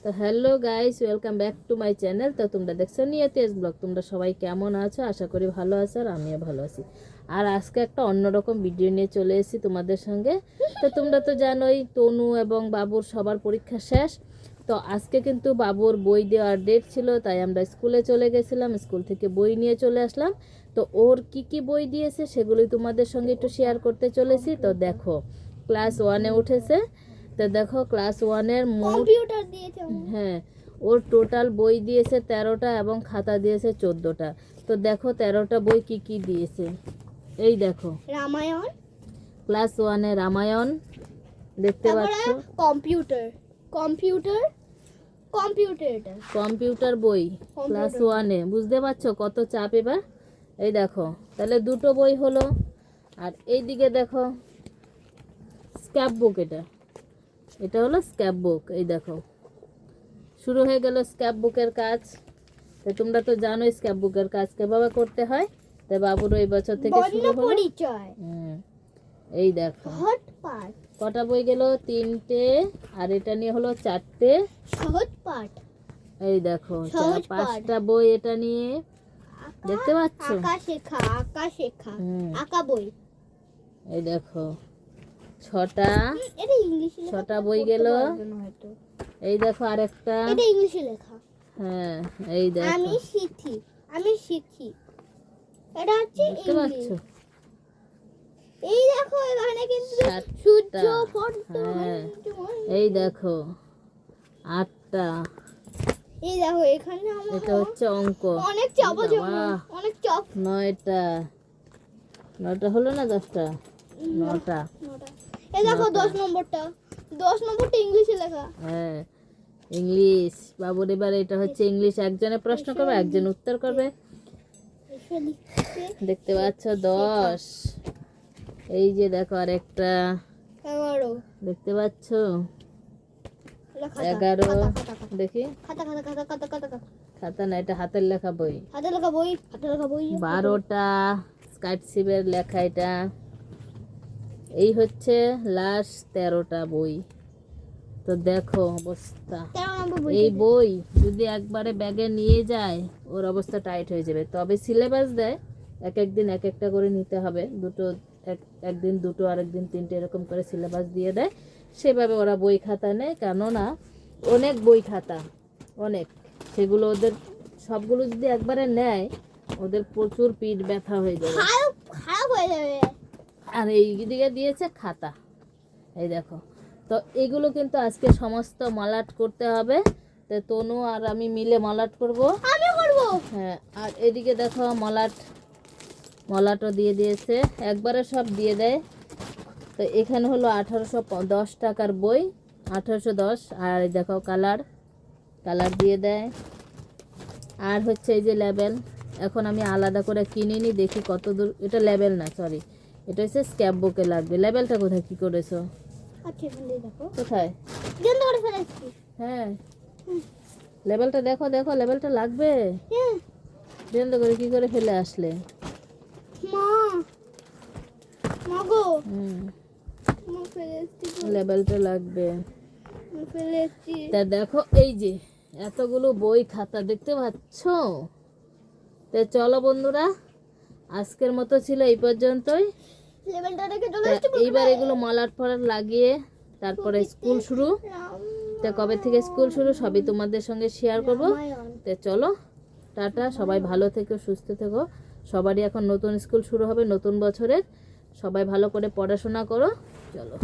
তো hello guys, welcome back to my channel. তো তোমরা দেখছো নিয়তিস ব্লগ। তোমরা সবাই কেমন আছো? আশা করি ভালো আছো, আর আমিও ভালো আছি। আর আজকে একটা অন্যরকম ভিডিও নিয়ে চলে এসেছি তোমাদের সঙ্গে। তো তোমরা তো জানোই তনু এবং বাবুর সবার পরীক্ষা শেষ। তো আজকে কিন্তু বাবুর বই দেওয়ার ডেট ছিল, তাই আমরা স্কুলে চলে গেছিলাম। স্কুল থেকে বই নিয়ে চলে আসলাম। তো ওর কি কি বই দিয়েছে সেগুলোই তোমাদের সঙ্গে একটু শেয়ার করতে চলেছি। তো দেখো, ক্লাস 1-এ উঠেছে। তো দেখো ক্লাস 1-এর কম্পিউটার দিয়েছে। হ্যাঁ, ওর টোটাল বই দিয়েছে 13টা এবং খাতা দিয়েছে 14টা। তো দেখো 13টা বই কি কি দিয়েছে। এই দেখো, রামায়ণ, ক্লাস 1-এ রামায়ণ দেখতে পাচ্ছ। কম্পিউটার কম্পিউটার কম্পিউটার এটা কম্পিউটার বই ক্লাস 1-এ, বুঝতে পারছো কত চাপ এবার। এই দেখো, তাহলে দুটো বই হলো। আর এই দিকে দেখো স্ক্র্যাপ বুক, এটা হলো স্ক্র্যাপ বুক। এই দেখো শুরু হয়ে গেল স্ক্র্যাপ বুকের কাজ। তো তোমরা তো জানো স্ক্র্যাপ বুকের কাজ কিভাবে করতে হয়। তো বাবুর এই বছর থেকে শুরু হলো পরিচয়। এই দেখো সহজ পাঠ। কটা বই গেল? 3টে। আর এটা নিয়ে হলো 4টে সহজ পাঠ। এই দেখো 5টা বই এটা নিয়ে, দেখতে পাচ্ছ। আঁকা শেখা আঁকা বই। এই দেখো 6টা, এটা ইংলিশে 6টা বই গেল। এই দেখো আরেকটা, এটা ইংলিশে লেখা। হ্যাঁ এই দেখো আমি শিখি এটা হচ্ছে দেখতে পাচ্ছ। এই দেখো এখানে কিন্তু 7টা, সূর্য ফটো। হ্যাঁ এই দেখো 8টা। এই দেখো এখানে এটা হচ্ছে অঙ্ক। অনেক চাপ আছে, অনেক চাপ। 9টা হলো না 10টা? 9টা। এই দেখো 10 নম্বরটা ইংলিশে লেখা। হ্যাঁ ইংলিশ। বাবুর এবার এটা হচ্ছে ইংলিশ। একজনে প্রশ্ন করবে, একজন উত্তর করবে। দেখতে পাচ্ছ 10। এই যে দেখো আরেকটা, 11 দেখতে পাচ্ছ 11। দেখি খাতা না, এটা হাতের লেখা বই। হাতে লেখা বই 12টা স্কাইট শিবের লেখা। এটা এই হচ্ছে লাস্ট 13টা বই। তো দেখো অবস্থা। এই বই যদি একবারে ব্যাগে নিয়ে যায় ওর অবস্থা টাইট হয়ে যাবে। তবে সিলেবাস দেয়, এক একদিন এক একটা করে নিতে হবে। দুটো একদিন দুটো, আরেকদিন 3টে, এরকম করে সিলেবাস দিয়ে দেয়। সেভাবে ওরা বই খাতা নেয়, কেননা অনেক বই খাতা অনেক, সেগুলো ওদের সবগুলো যদি একবারে নেয় ওদের প্রচুর পিঠ ব্যথা হয়ে যাবে, খারাপ হয়ে যাবে। আর এই দিকে দিয়েছে খাতা। এই দেখো, তো এগুলো কিন্তু আজকে সমস্ত মালাট করতে হবে। তো তনু আর আমি মিলে মালাট করব। হ্যাঁ, আর এদিকে দেখো মলাটও দিয়ে দিয়েছে, একবারে সব দিয়ে দেয়। তো এখানে হলো 1810 টাকার বই, 1810। আর এই দেখো কালার দিয়ে দেয়। আর হচ্ছে এই যে লেবেল, এখন আমি আলাদা করে কিনিনি, দেখি কত দূর। এটা লেবেল না, সরি, এটা হচ্ছে স্ক্র্যাপ বুকে লাগবে। লেবেলটা কোথায় কি করেছো? কোথায়? হ্যাঁ লেবেলটা দেখো, লেবেলটা লাগবে। বন্ধ করে কি করে ফেলে আসলে? লেবেলটা লাগবে। তা দেখো এই যে এতগুলো বই খাতা দেখতে পাচ্ছ। তো চলো বন্ধুরা, আজকের মতো ছিল এই পর্যন্তই। এইবার এগুলো মলাট ফলাট লাগিয়ে তারপরে স্কুল শুরু। তো কবে থেকে স্কুল শুরু সবই তোমাদের সঙ্গে শেয়ার করব। তো চলো টাটা, সবাই ভালো থেকো, সুস্থ থেকো। সবারই এখন নতুন স্কুল শুরু হবে নতুন বছরের। সবাই ভালো করে পড়াশোনা করো। চলো।